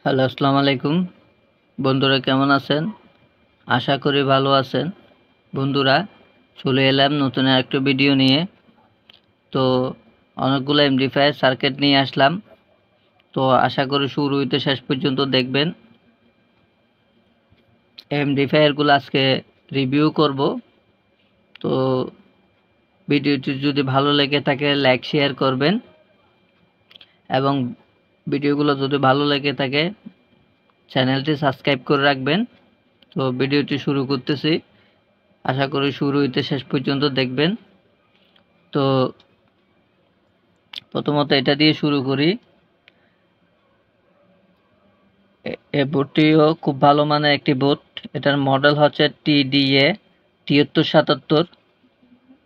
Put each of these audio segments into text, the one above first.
Hello, আসসালামু আলাইকুম। বন্ধুরা কেমন আছেন? আশা করি ভালো আছেন। বন্ধুরা, চলে এলাম নতুন আরেকটা ভিডিও নিয়ে। তো অনেকগুলো এমডিফায়ার সার্কিট নিয়ে আসলাম। তো আশা করি শুরু হইতে শেষ পর্যন্ত দেখবেন। এমডিফায়ারগুলো আজকে রিভিউ করব। তো ভিডিওটি যদি ভালো লেগে থাকে লাইক শেয়ার করবেন, এবং ভিডিওগুলো যদি ভালো লেগে থাকে চ্যানেলটি সাবস্ক্রাইব করে রাখবেন। তো ভিডিওটি শুরু করতেছি। আশা করি শুরু হইতে শেষ পর্যন্ত দেখবেন। তো প্রথমত এটা দিয়ে শুরু করি। এই বোর্ডটিও খুব ভালো মানের একটি বোর্ড। এটার মডেল হচ্ছে TDA 7377।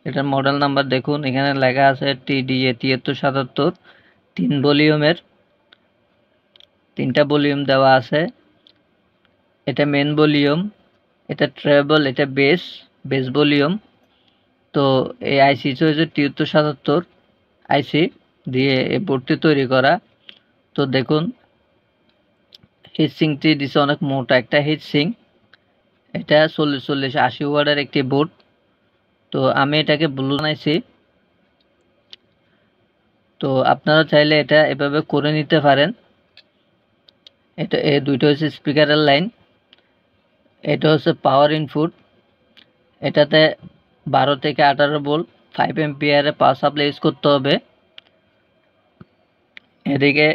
এটার মডেল নাম্বার দেখুন, এখানে লেখা আছে TDA 7377। 3 ভলিউমের, 3টা ভলিউম দেওয়া আছে। এটা মেন ভলিউম, এটা ট্রেবল, এটা বেস ভলিউম। তো এই আইসি হচ্ছে 7377 আইসি দিয়ে এই বোর্ডটি তৈরি করা। তো দেখুন, হিটসিঙ্কটি দিছে অনেক মোটা একটা হিটসিঙ্ক। এটা 40-80 ওয়াটের একটি বোর্ড। তো আমি এটাকে ব্লু বানাইছি। তো আপনারা চাইলে এটা এভাবে করে নিতে পারেন। এটা এই দুইটা হচ্ছে স্পিকারের লাইন, এটা হচ্ছে পাওয়ার ইনপুট। এটাতে 12 থেকে 18 ভোল্ট 5 এম্পিয়ারের পাওয়ার সাপ্লাই ইউজ করতে হবে। এদিকে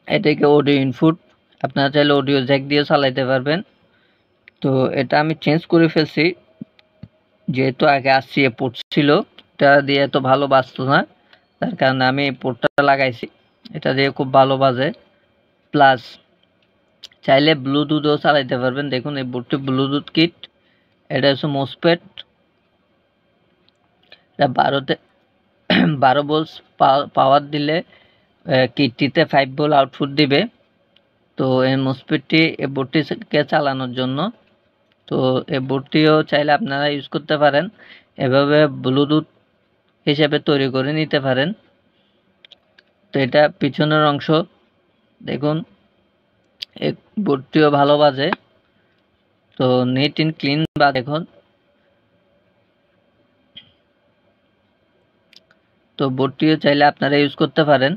এটাকে অডিও ইনপুট, আপনারা চাইলে অডিও জ্যাক দিয়ে চালাইতে পারবেন। তো এটা আমি চেঞ্জ করে ফেলছি, যেহেতু আগে RCA পোর্ট ছিল, এটা দিয়ে এত ভালো বাজতো না, তার কারণে আমি এই পোর্টটা লাগাইছি। এটা দিয়ে খুব ভালো বাজে। প্লাস চাইলে ব্লুটুথও চালাইতে পারবেন। দেখুন এই বোর্ডটি ব্লুটুথ কিট। এটা হচ্ছে মোসফেট। এটা 12 ভোল্ট পাওয়ার দিলে কিটটিতে 5 ভোল্ট আউটপুট দিবে। তো এই মোসফেটটি এই বোর্ডটিকে চালানোর জন্য। তো এই বোর্ডটিও চাইলে আপনারা ইউজ করতে পারেন, এভাবে ব্লুটুথ হিসেবে তৈরি করে নিতে পারেন। তো এটা পিছনের অংশ দেখুন, এই বোর্ডটিও ভালো বাজে। তো নিট এন্ড ক্লিন বা দেখুন। তো বোর্ডটিও চাইলে আপনারা ইউজ করতে পারেন।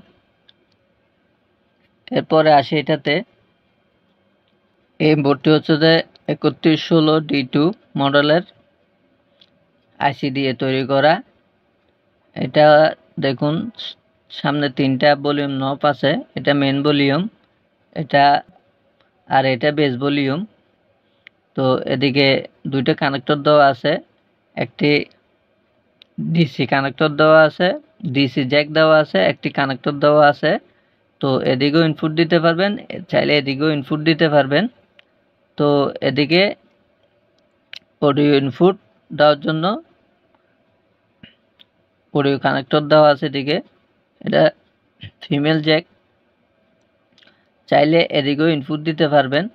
এরপরে আসি এটাতে। এই বোর্ডটি হচ্ছে যে 3116 D2 মডেলের আইসি দিয়ে তৈরি করা। এটা দেখুন, সামনে 3টা ভলিউম নব আছে। এটা মেন ভলিউম, এটা আর এটা বেস ভলিউম। তো এদিকে 2টা কানেক্টর দেওয়া আছে, একটি ডিসি কানেক্টর দেওয়া আছে, ডিসি জ্যাক দেওয়া আছে, একটি কানেক্টর দেওয়া আছে। তো এদিকেও ইনপুট দিতে পারবেন, চাইলে এদিকেও ইনপুট দিতে পারবেন। তো এদিকে অডিও ইনপুট দেওয়ার জন্য অডিও কানেক্টর দেওয়া আছে এদিকে। এটা ফিমেল জ্যাক, চাইলে এদিকেও ইনপুট দিতে পারবেন।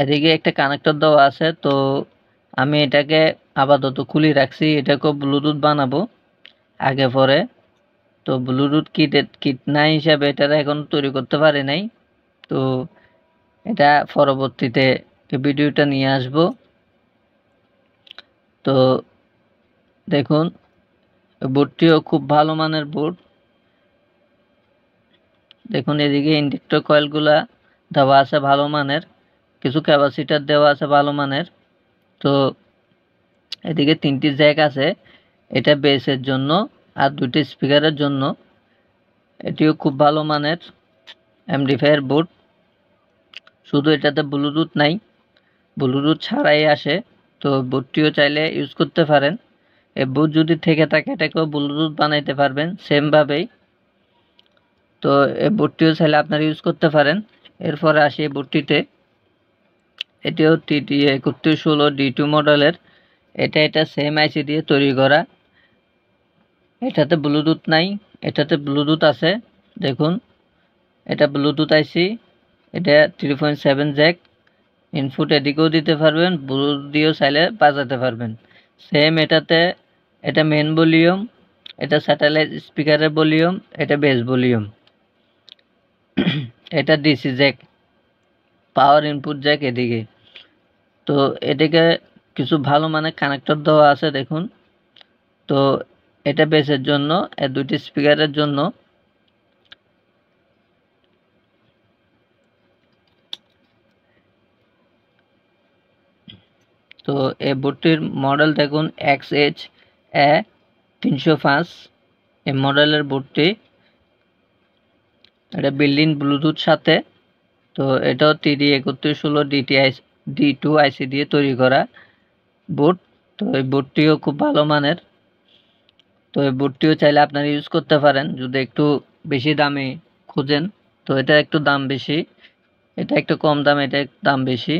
এদিকে একটা কানেক্টর দেওয়া আছে। তো আমি এটাকে আপাতত খুলে রাখছি, এটাকেও ব্লুটুথ বানাবো আগে পরে। তো ব্লুটুথ কিট নাই হিসাবে এটা এখন তৈরি করতে পারি নাই। তো এটা পরবর্তীতে ভিডিওটা নিয়ে আসব। তো দেখুন, বোর্ডটিও খুব ভালো মানের বোর্ড। দেখুন এদিকে ইন্ডাক্টর কয়েলগুলা দেওয়া আছে ভালো মানের, কিছু ক্যাপাসিটার দেওয়া আছে ভালো মানের। তো এদিকে 3টি জ্যাক আছে, এটা বেসের জন্য আর 2টি স্পিকারের জন্য। এটিও খুব ভালো মানের এমডিফায়ার বোর্ড। শুধু এটাতে ব্লুটুথ নাই, ব্লুটুথ ছাড়াই আসে। তো বোর্ডটিও চাইলে ইউজ করতে পারেন। এই বোর্ড যদি থেকে থাকে এটাকেও ব্লুটুথ বানাইতে পারবেন সেমভাবেই। তো এই বোর্ডটিও চাইলে আপনারা ইউজ করতে পারেন। এরপরে আসি এই বোর্ডটিতে। এটিও TDA 3116 D2 মডেলের। এটা সেম আইসি দিয়ে তৈরি করা। এটাতে ব্লুটুথ নাই, এটাতে ব্লুটুথ আছে। দেখুন, এটা ব্লুটুথ আইসি। এটা 3.7 জ্যাক ইনপুট এদিকেও দিতে পারবেন, ব্লুটুথ দিয়েও চাইলে বাজাতে পারবেন সেম এটাতে। এটা মেন ভলিউম, এটা স্যাটেলাইট স্পিকারের ভলিউম, এটা বেস ভলিউম। এটা ডিসি জ্যাক, পাওয়ার ইনপুট জ্যাক এদিকে। তো এদিকে কিছু ভালো মানের কানেক্টর দেওয়া আছে দেখুন। তো এটা বেসের জন্য, এই দুইটি স্পিকারের জন্য। তো এই বোর্ডটির মডেল দেখুন XH-A305, এই মডেলের বোর্ডটি। এটা বিল্ডিং ব্লুটুথ সাথে। তো এটাও TD3116 D2 আইসি দিয়ে তৈরি করা বোর্ড। তো এই বোর্ডটিও খুব ভালো মানের। তো এই বোর্ডটিও চাইলে আপনারা ইউজ করতে পারেন যদি একটু বেশি দামে খুঁজেন। তো এটা একটু দাম বেশি, এটা একটু কম দাম, এটা একটু দাম বেশি।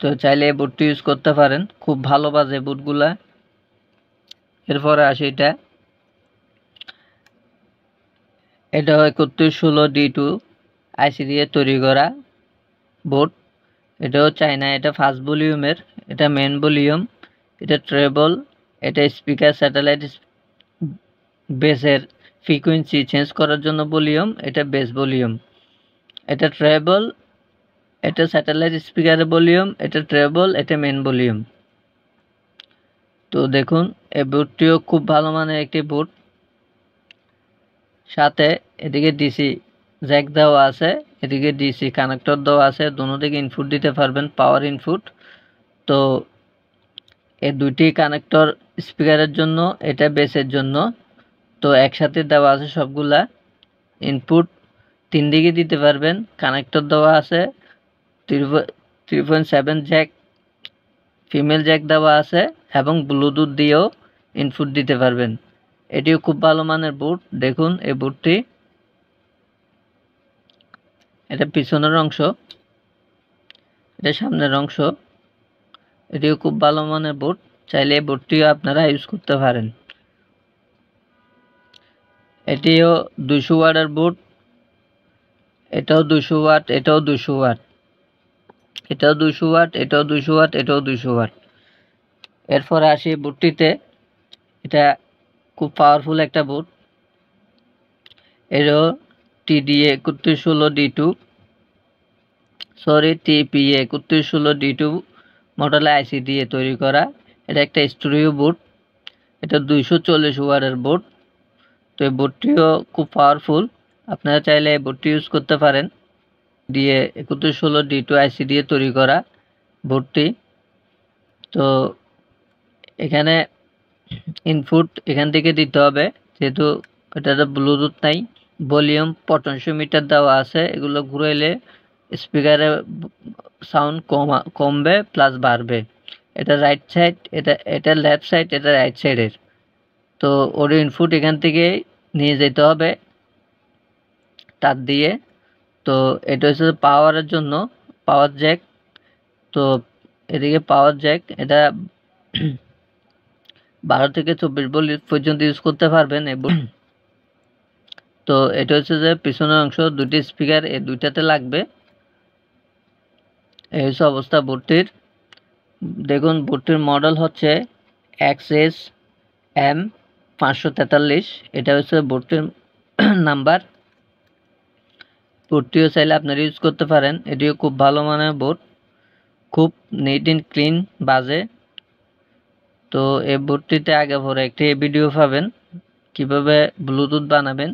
তো চাইলে এই বোর্ডটি ইউজ করতে পারেন, খুব ভালো বাজে বোর্ডগুলা। এরপরে আসি এটা 3116 D2 আইসি দিয়ে তৈরি করা বোর্ড। এটাও চাইনা, এটা ফার্স্ট ভলিউমের, এটা মেন ভলিউম, এটা ট্রেবল, এটা স্পিকার স্যাটেলাইট বেসের ফ্রিকোয়েন্সি চেঞ্জ করার জন্য ভলিউম, এটা বেস ভলিউম। এটা ট্রেবল, এটা স্যাটেলাইট স্পিকারের ভলিউম, এটা ট্রেবল, এটা মেন ভলিউম। তো দেখুন এই বোর্ডটিও খুব ভালো মানের একটি বোর্ড। সাথে এদিকে ডিসি জ্যাক দেওয়া আছে, এদিকে ডিসি কানেক্টর দেওয়া আছে, দুনো দিকে ইনপুট দিতে পারবেন, পাওয়ার ইনপুট। তো এই দুইটি কানেক্টর স্পিকারের জন্য, এটা বেসের জন্য। তো একসাথে দেওয়া আছে সবগুলা ইনপুট, তিন দিকে দিতে পারবেন। কানেক্টর দেওয়া আছে, 3.7 জ্যাক, ফিমেল জ্যাক দেওয়া আছে, এবং ব্লুটুথ দিয়েও ইনপুট দিতে পারবেন। এটিও খুব ভালো মানের বোর্ড। দেখুন এই বোর্ডটি, এটা পিছনের অংশ, এটা সামনের অংশ। এটিও খুব ভালো মানের বোর্ড, চাইলে এই বোর্ডটিও আপনারা ইউজ করতে পারেন। এটিও 200 ওয়াটের বোর্ড, এটাও 200 ওয়াট, এটাও 200 ওয়াট, এটাও 200 ওয়াট, এটাও 200 ওয়াট, এটাও 200 ওয়াট। এরপরে আসি বোর্ডটিতে, এটা খুব পাওয়ারফুল একটা বোর্ড। এরও TPA 3116 D2 মডেল আইসি দিয়ে তৈরি করা। এটা একটা স্টুডিও বোর্ড, এটা 240 ওয়াটের বোর্ড। তো এই বোর্ডটিও খুব পাওয়ারফুল, আপনারা চাইলে এই বোর্ডটি ইউজ করতে পারেন। দিয়ে 3116 D2 আইসি দিয়ে তৈরি করা বোর্ডটি। তো এখানে ইনপুট এখান থেকে দিতে হবে, যেহেতু এটাতে ব্লুটুথ নাই। ভলিউম পটেনশিওমিটার দেওয়া আছে, এগুলো ঘুরাইলে স্পিকারে সাউন্ড কমবে প্লাস বাড়বে। এটা রাইট সাইড, এটা লেফট সাইড, এটা রাইট সাইডের। তো অডিও ইনপুট এখান থেকে নিয়ে যেতে হবে তার দিয়ে। তো এটা হচ্ছে পাওয়ারের জন্য, পাওয়ার জ্যাক। তো এদিকে পাওয়ার জ্যাক, এটা 12 থেকে 24 ভোল্ট পর্যন্ত ইউজ করতে পারবেন। তো এটা হচ্ছে যে পিছনের অংশ, দুটি স্পিকার এই দুইটাতে লাগবে। এই হচ্ছে অবস্থা বোর্ডটির। দেখুন বোর্ডটির মডেল হচ্ছে XS-M543, এটা হচ্ছে বোর্ডটির নাম্বার। বোর্ডটিও চাইলে আপনারা ইউজ করতে পারেন, এটিও খুব ভালো মানের বোর্ড, খুব নিট অ্যান্ড ক্লিন বাজে। তো এই বোর্ডটিতে আগে পরে একটি ভিডিও পাবেন কিভাবে ব্লুটুথ বানাবেন,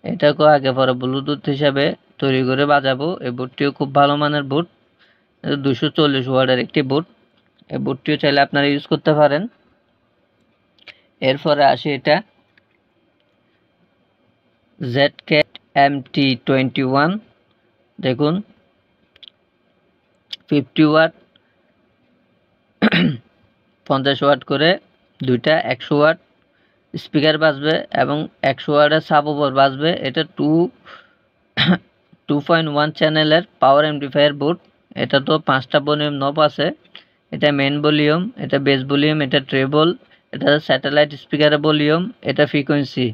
এটাকেও আগে পরে ব্লুটুথ হিসাবে তৈরি করে বাজাবো। এই বোর্ডটিও খুব ভালো মানের বোর্ড, 240 ওয়াটের একটি বোর্ড। এই বোর্ডটিও চাইলে আপনারা ইউজ করতে পারেন। এরপরে আসি এটা ZK-MT21, দেখুন 50 ওয়াট, 50 ওয়াট করে দুইটা 100 ওয়াট স্পিকার বাজবে এবং 100 ওয়াটের সাবওয়ুফার বাজবে। এটা 2.1 চ্যানেলের পাওয়ার এমপ্লিফায়ার বোর্ড। এটা তো 5টা ভলিউম নব আছে, এটা মেন ভলিউম, এটা বেস ভলিউম, এটা ট্রেবল, এটা স্যাটেলাইট স্পিকারের ভলিউম, এটা ফ্রিকোয়েন্সি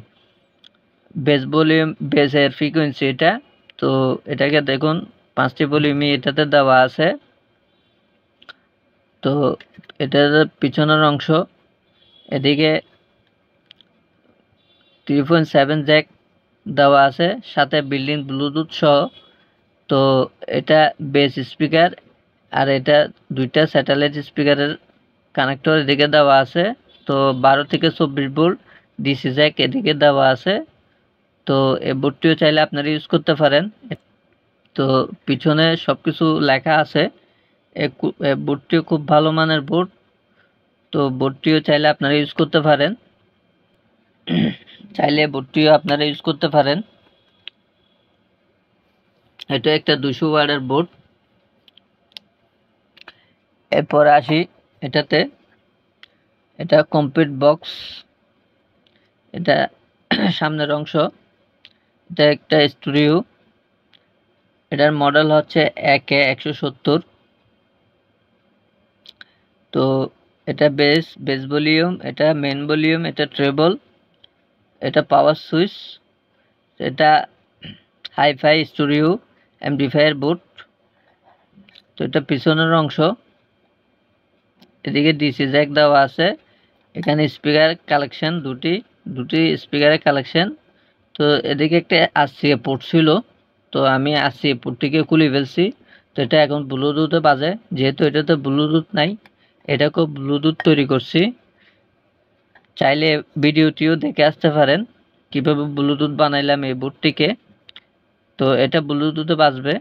বেস ভলিউম, বেসের ফ্রিকোয়েন্সি এটা। তো এটাকে দেখুন 5টি ভলিউমই এটাতে দেওয়া আছে। তো এটার পিছনের অংশ, এদিকে 3.7 জ্যাক, দেওয়া আছে, সাথে বিল্ডিং ব্লুটুথ সহ। তো এটা বেস স্পিকার, আর এটা দুইটা স্যাটেলাইট স্পিকারের কানেক্টর এদিকে দেওয়া আছে। তো 12 থেকে 24 ভোল্ট ডিসি জ্যাক এদিকে দেওয়া আছে। তো এই বোর্ডটিও চাইলে আপনারা ইউজ করতে পারেন। তো পিছনে সবকিছু লেখা আছে। বোর্ডটিও খুব ভালো মানের বোর্ড। তো বোর্ডটিও চাইলে আপনারা ইউজ করতে পারেন। বোর্ডটিও আপনারা ইউজ করতে পারেন। এটা একটা 200 ওয়াটের বোর্ড। এরপরে আসি এটাতে। এটা কমপ্লিট বক্স। এটা সামনের অংশ। এটা একটা স্টুডিও। এটার মডেল হচ্ছে AK170। তো এটা বেস ভলিউম, এটা মেন ভলিউম, এটা ট্রেবল, এটা পাওয়ার সুইচ, এটা হাইফাই স্টুডিও অ্যাম্পলিফায়ার বোর্ড। তো এটা পিছনের অংশ। এদিকে ডিসি জ্যাক দেওয়া আছে। এখানে স্পিকার কালেকশন দুটি স্পিকারের কালেকশন। তো এদিকে একটা RCA পোর্ট ছিল, তো আমি RCA পোর্টটিকে খুলে ফেলছি। তো এটা এখন ব্লুটুথে বাজে, যেহেতু এটাতে ব্লুটুথ নাই, এটাকে ব্লুটুথ তৈরি করছি। চাইলে ভিডিওটিও দেখে আসতে পারেন কিভাবে ব্লুটুথ বানাইলাম এই বোর্ডটিকে। তো এটা ব্লুটুথে বাজবে।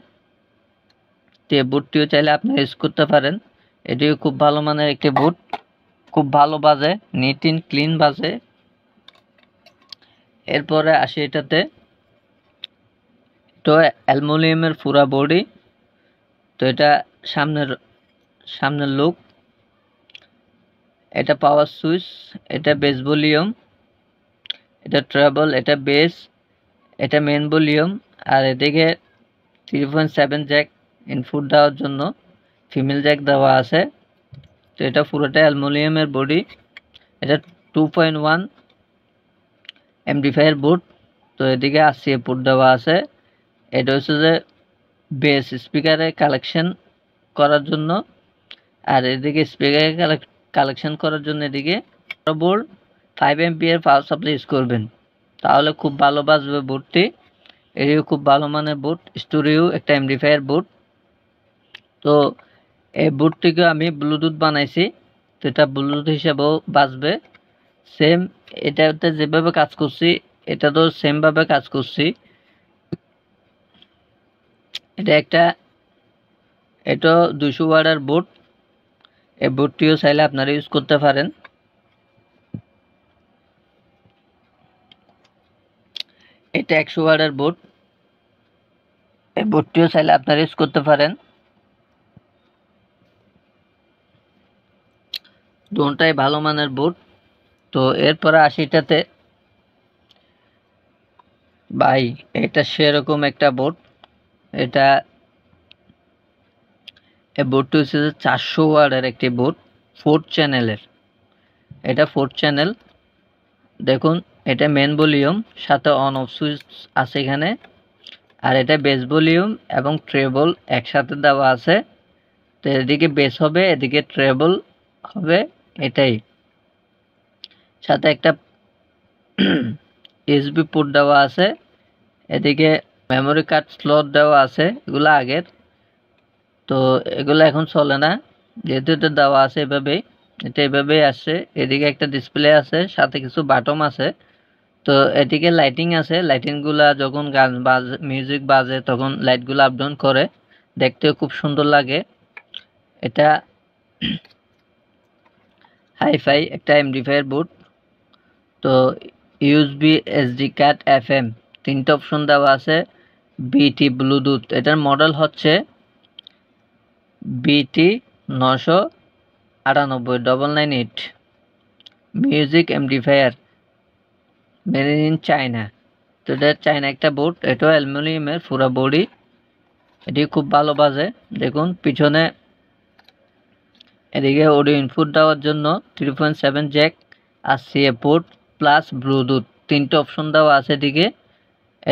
তো এই বোর্ডটিও চাইলে আপনি ইউজ করতে পারেন। এটিও খুব ভালো মানের একটি বোর্ড, খুব ভালো বাজে, নিট এন্ড ক্লিন বাজে। এরপরে আসি এটাতে। তো অ্যালুমিনিয়ামের পুরা বডি। তো এটা সামনের লুক। এটা পাওয়ার সুইচ, এটা বেস ভলিউম, এটা ট্রেবল, এটা বেস, এটা মেন ভলিউম। আর এদিকে 3.7 জ্যাক ইনপুট দেওয়ার জন্য ফিমেল জ্যাক দেওয়া আছে। তো এটা পুরোটা অ্যালুমিনিয়ামের বডি। এটা 2.1 এমপ্লিফায়ার বোর্ড। তো এদিকে RCA পোর্ট দেওয়া আছে। এটা হচ্ছে যে বেস স্পিকারে কালেকশন করার জন্য, আর এদিকে স্পিকারে কালেকশন করার জন্য এদিকে board 5 ampere power supply use করবেন, তাহলে খুব ভালো বাজবে বোর্ডটি। এটিও খুব ভালো মানের বোর্ড, স্টুডিও একটা এমপ্লিফায়ার বোর্ড। তো এই বোর্ডটিকে আমি ব্লুটুথ বানাইছি। তো এটা ব্লুটুথ হিসাবেও বাজবে। সেম এটাতে যেভাবে কাজ করছি এটা তো সেম ভাবে কাজ করছি। এটা 200 ওয়াটের বোর্ড। এই বোর্ডটিও চাইলে আপনারা ইউজ করতে পারেন। এটা 100 ওয়াটের বোর্ড। এই বোর্ডটিও চাইলে আপনারা ইউজ করতে পারেন। দুটোটাই ভালো মানের বোর্ড। তো এরপরে আসি এটাতে। ভাই এটা সেরকম একটা বোর্ড। এটা এই বোর্ডটি হচ্ছে 400 ওয়াটের একটি বোর্ড, 4 চ্যানেলের। এটা 4 চ্যানেল। দেখুন এটা মেন ভলিউম, সাথে অন অফ সুইচ আছে এখানে। আর এটা বেস ভলিউম এবং ট্রেবল একসাথে দেওয়া আছে। তো এদিকে বেস হবে, এদিকে ট্রেবল হবে, এটাই। সাথে একটা USB পোর্ট দেওয়া আছে। এদিকে মেমোরি কার্ড স্লট দেওয়া আছে, এগুলো আগের। তো এগুলো এখন চলে না, যেহেতু এটা দেওয়া আছে এভাবেই, এটা এভাবেই আসছে। এদিকে একটা ডিসপ্লে আছে, সাথে কিছু বাটন আছে। তো এদিকে লাইটিং আছে, লাইটিং গুলা যখন গান বাজে, মিউজিক বাজে, তখন লাইট গুলো আপ ডাউন করে, দেখতেও খুব সুন্দর লাগে। এটা হাইফাই একটা এমপ্লিফায়ার বোর্ড। তো ইউএসবি, SD কার্ড, FM তিনটা অপশন দেওয়া আছে। BT ব্লুটুথ, এটার মডেল হচ্ছে BT998 music amplifier, made in China. তো এটা চায়না একটা বোর্ড। এটাও অ্যালুমিনিয়ামের পুরো বডি। এটি খুব ভালো বাজে। দেখুন পিছনে এদিকে অডিও ইনপুট দেওয়ার জন্য 3.7 Jack, RCA port plus Bluetooth তিনটে অপশন দেওয়া আছে।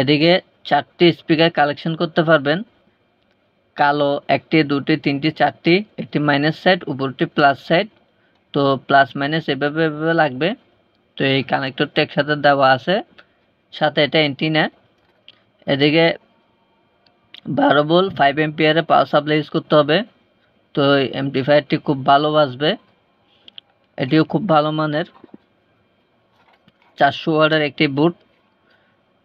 এদিকে 4টি স্পিকার কালেকশন করতে পারবেন। কালো 1টি, 2টি, 3টি, 4টি, একটি মাইনাস সাইড, উপরটি প্লাস সাইড। তো প্লাস মাইনাস এভাবে লাগবে। তো এই কানেক্টরটা একসাথে দেওয়া আছে, সাথে এটা অ্যান্টিনা। এদিকে 12 ভোল্ট 5 এম্পিয়ারের পাওয়ার সাপ্লাই ইউজ করতে হবে। তো এমপ্লিফায়ারটি খুব ভালো বাজবে, এটিও খুব ভালো মানের। 400 ওয়াটের একটি বুট,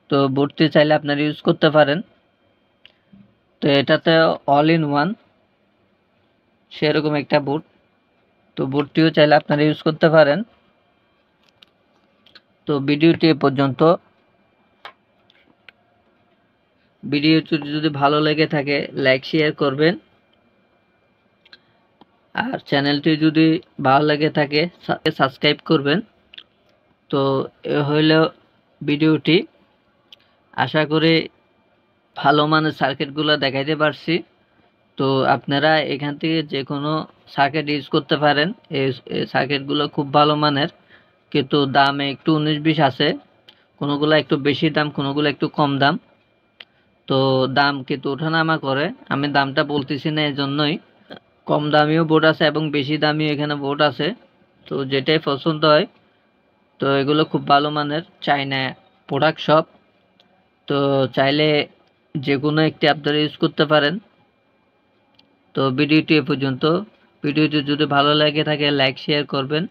তো বুটটি চাইলে আপনারা ইউজ করতে পারেন। তো এটাতে অল ইন ওয়ান সেরকম একটা বুট, তো বুটটিও চাইলে আপনারা ইউজ করতে পারেন। তো ভিডিওটি এ পর্যন্ত। ভিডিওটি যদি ভালো লেগে থাকে লাইক শেয়ার করবেন, আর চ্যানেলটি যদি ভালো লেগে থাকে সাবস্ক্রাইব করবেন। তো এ হইল ভিডিওটি, আশা করি ভালো মানের সার্কিটগুলো দেখাইতে পারছি। তো আপনারা এখান থেকে যে কোনো সার্কিট ইউজ করতে পারেন। এই সার্কিটগুলো খুব ভালো মানের, কিন্তু দামে একটু 19-20 আছে, কোনোগুলো একটু বেশি দাম, কোনোগুলো একটু কম দাম। তো দাম কিন্তু ওঠানামা করে, আমি দামটা বলতেছি না, এজন্যই। কম দামিও বোর্ড আছে এবং বেশি দামিও এখানে বোর্ড আছে, তো যেটাই পছন্দ হয়। তো এগুলো খুব ভালো মানের চাইনা প্রোডাক্ট সব। তো চাইলে যে কোনো একটি আপনারা ইউজ করতে পারেন। তো ভিডিওটি এ পর্যন্ত। ভিডিওটি যদি ভালো লেগে থাকে লাইক শেয়ার করবেন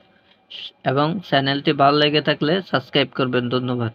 এবং চ্যানেলটি ভালো লেগে থাকলে সাবস্ক্রাইব করবেন। ধন্যবাদ।